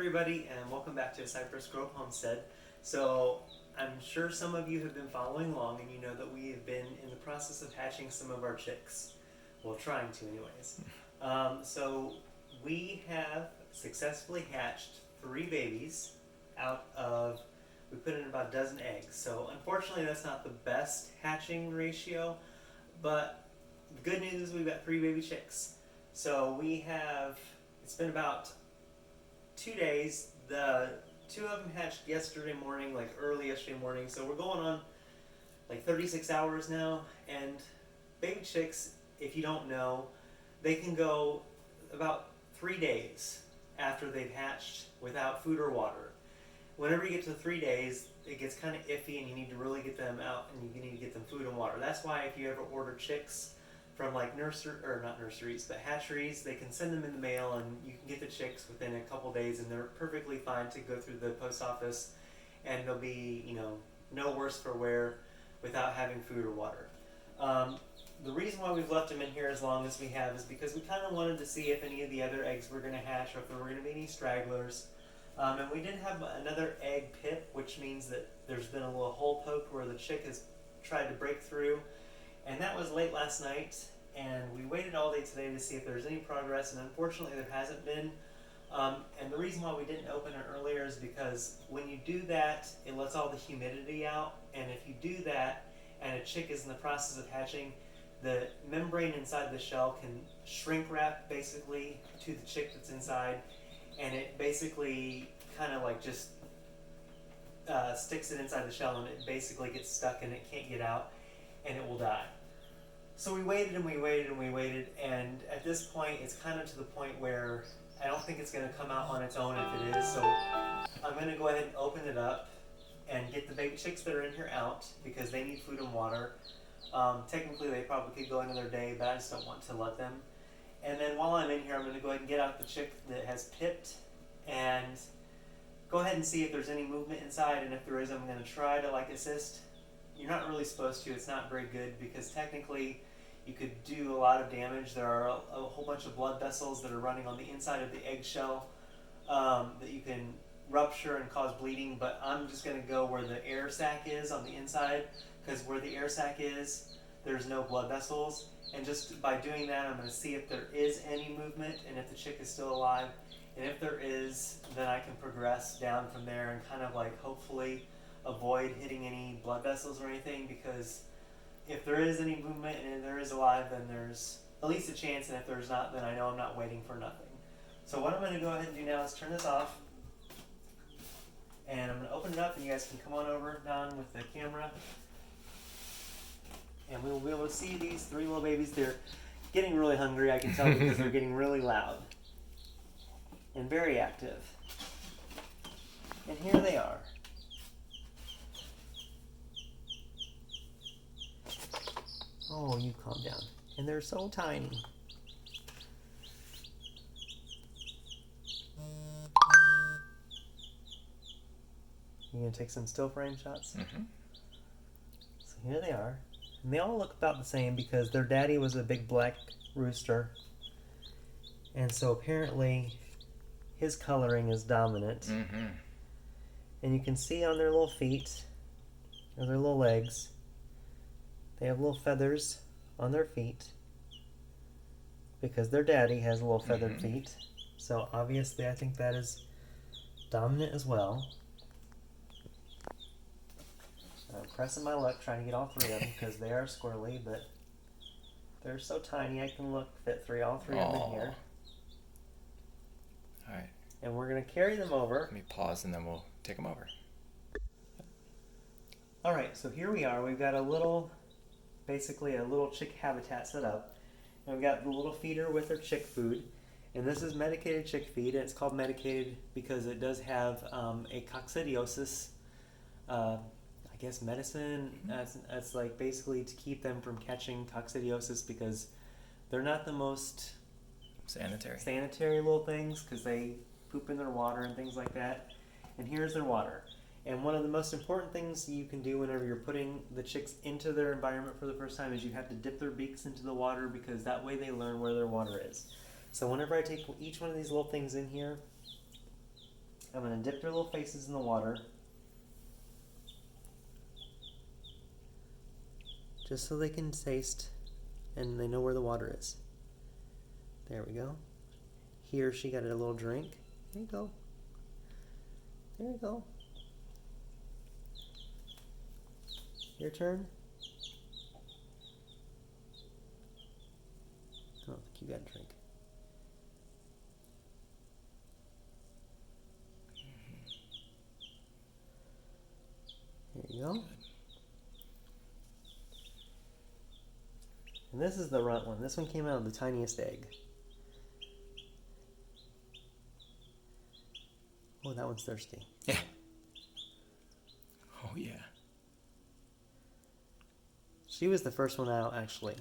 everybody, and welcome back to Cypress Grove Homestead. So I'm sure some of you have been following along, and you know that we have been in the process of hatching some of our chicks. Well, trying to anyways. So we have successfully hatched 3 babies we put in about a dozen eggs. So unfortunately that's not the best hatching ratio, but the good news is we've got 3 baby chicks. So it's been about 2 days. The 2 of them hatched yesterday morning, like early yesterday morning. So we're going on like 36 hours now. And baby chicks, if you don't know, they can go about 3 days after they've hatched without food or water. Whenever you get to 3 days, it gets kind of iffy and you need to really get them out and you need to get them food and water. That's why if you ever order chicks from like not nurseries, but hatcheries, they can send them in the mail and you can get the chicks within a couple days and they're perfectly fine to go through the post office and they'll be, no worse for wear without having food or water. The reason why we've left them in here as long as we have is because we kind of wanted to see if any of the other eggs were going to hatch or if there were going to be any stragglers. And we did have another egg pit, which means that there's been a little hole poked where the chick has tried to break through. And that was late last night, and we waited all day today to see if there's any progress, and unfortunately there hasn't been. And the reason why we didn't open it earlier is because when you do that, it lets all the humidity out, and if you do that and a chick is in the process of hatching, the membrane inside the shell can shrink wrap basically to the chick that's inside, and it basically kind of like just sticks it inside the shell, and it basically gets stuck and it can't get out and it will die. So we waited and we waited and we waited, and at this point it's kind of to the point where I don't think it's going to come out on its own if it is, so I'm going to go ahead and open it up and get the baby chicks that are in here out because they need food and water. Technically they probably could go another day, but I just don't want to let them. And then while I'm in here, I'm going to go ahead and get out the chick that has pipped and go ahead and see if there's any movement inside, and if there is, I'm going to try to assist. You're not really supposed to. It's not very good because technically you could do a lot of damage. There are a whole bunch of blood vessels that are running on the inside of the eggshell that you can rupture and cause bleeding, but I'm just going to go where the air sac is on the inside, because where the air sac is, there's no blood vessels. And just by doing that, I'm going to see if there is any movement and if the chick is still alive. And if there is, then I can progress down from there and kind of hopefully avoid hitting any blood vessels or anything, because if there is any movement and there is alive, then there's at least a chance, and if there's not, then I know I'm not waiting for nothing. So what I'm going to go ahead and do now is turn this off, and I'm going to open it up, and you guys can come on over, Don, with the camera. And we will be able to see these 3 little babies. They're getting really hungry, I can tell, because they're getting really loud and very active. And here they are. Oh, you calm down. And they're so tiny. You gonna take some still frame shots? Mm-hmm. So here they are. And they all look about the same because their daddy was a big black rooster. And so apparently his coloring is dominant. Mm-hmm. And you can see on their little feet, or their little legs, they have little feathers on their feet because their daddy has little feathered feet. So obviously I think that is dominant as well. I'm pressing my luck trying to get all 3 of them because they are squirrely, but they're so tiny I can fit all three of them in here. Alright. And we're going to carry them over. Let me pause and then we'll take them over. Alright, so here we are. We've got basically a little chick habitat set up. And we've got the little feeder with their chick food. And this is medicated chick feed, and it's called medicated because it does have a coccidiosis medicine. That's basically to keep them from catching coccidiosis because they're not the most sanitary little things because they poop in their water and things like that. And here's their water. And one of the most important things you can do whenever you're putting the chicks into their environment for the first time is you have to dip their beaks into the water because that way they learn where their water is. So whenever I take each one of these little things in here, I'm going to dip their little faces in the water. Just so they can taste and they know where the water is. There we go. Here she got a little drink. There you go. There you go. Your turn. I don't think you got a drink. There you go. And this is the runt one. This one came out of the tiniest egg. Oh, that one's thirsty. Yeah. Oh, yeah. She was the first one out, actually.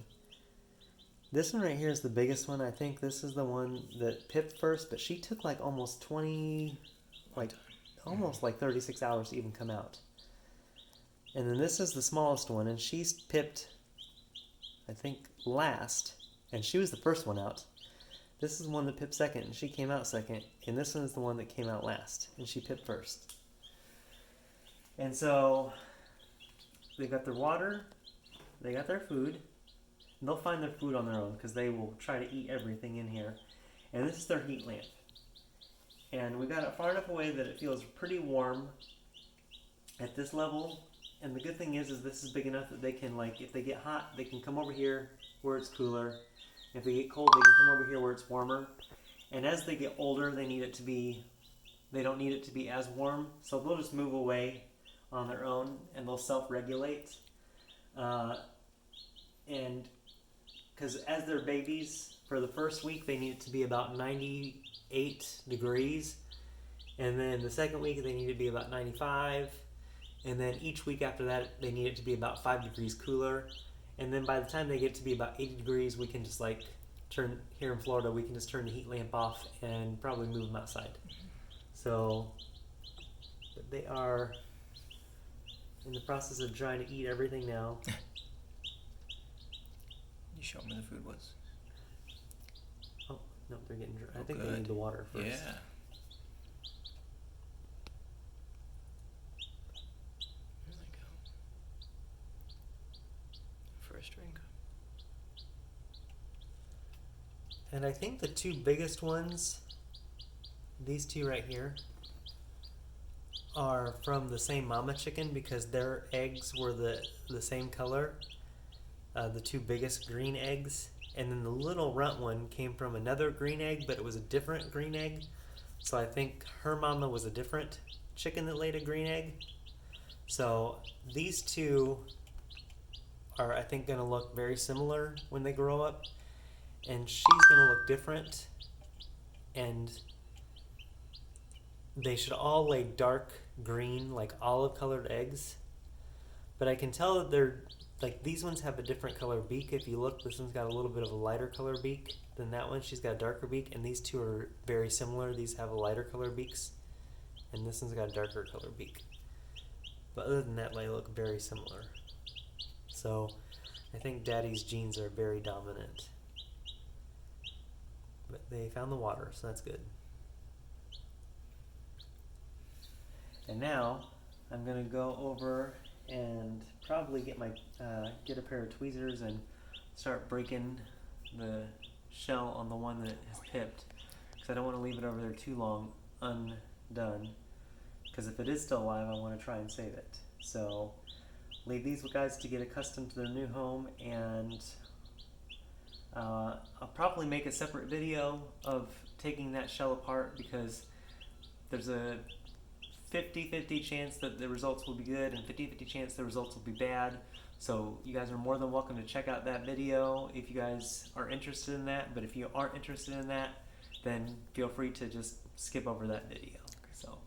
This one right here is the biggest one. I think this is the one that pipped first, but she took like almost 36 hours to even come out. And then this is the smallest one, and she's pipped, I think, last, and she was the first one out. This is the one that pipped second, and she came out second, and this one is the one that came out last, and she pipped first. And so, they got their water, they got their food, and they'll find their food on their own, because they will try to eat everything in here. And this is their heat lamp. And we got it far enough away that it feels pretty warm at this level. And the good thing is this is big enough that they can, like, if they get hot, they can come over here where it's cooler. If they get cold, they can come over here where it's warmer. And as they get older, they don't need it to be as warm. So they'll just move away on their own, and they'll self-regulate. And because as they're babies, for the first week, they need it to be about 98 degrees. And then the second week, they need it to be about 95. And then each week after that, they need it to be about 5 degrees cooler. And then by the time they get to be about 80 degrees, we can just turn, here in Florida, we can just turn the heat lamp off and probably move them outside. So they are in the process of trying to eat everything now. You show them where the food was. Oh, no, they're getting dry. I think good. they need the water first. Yeah. There they go. First drink. And I think the two biggest ones, these two right here, are from the same mama chicken because their eggs were the same color. The two biggest green eggs. And then the little runt one came from another green egg, but it was a different green egg. So I think her mama was a different chicken that laid a green egg. So these two are, I think, going to look very similar when they grow up. And she's going to look different. And they should all lay dark green, like olive colored eggs. But I can tell that they're, like, these ones have a different color beak. If you look, this one's got a little bit of a lighter color beak than that one. She's got a darker beak, and these two are very similar. These have a lighter color beaks, and this one's got a darker color beak. But other than that, they look very similar. So I think Daddy's genes are very dominant. But they found the water, so that's good. And now I'm going to go over and probably get a pair of tweezers and start breaking the shell on the one that has pipped, because I don't want to leave it over there too long undone, because if it is still alive, I want to try and save it. So leave these guys to get accustomed to their new home, and I'll probably make a separate video of taking that shell apart, because there's a 50-50 chance that the results will be good and 50-50 chance the results will be bad. So you guys are more than welcome to check out that video if you guys are interested in that. But if you aren't interested in that, then feel free to just skip over that video. So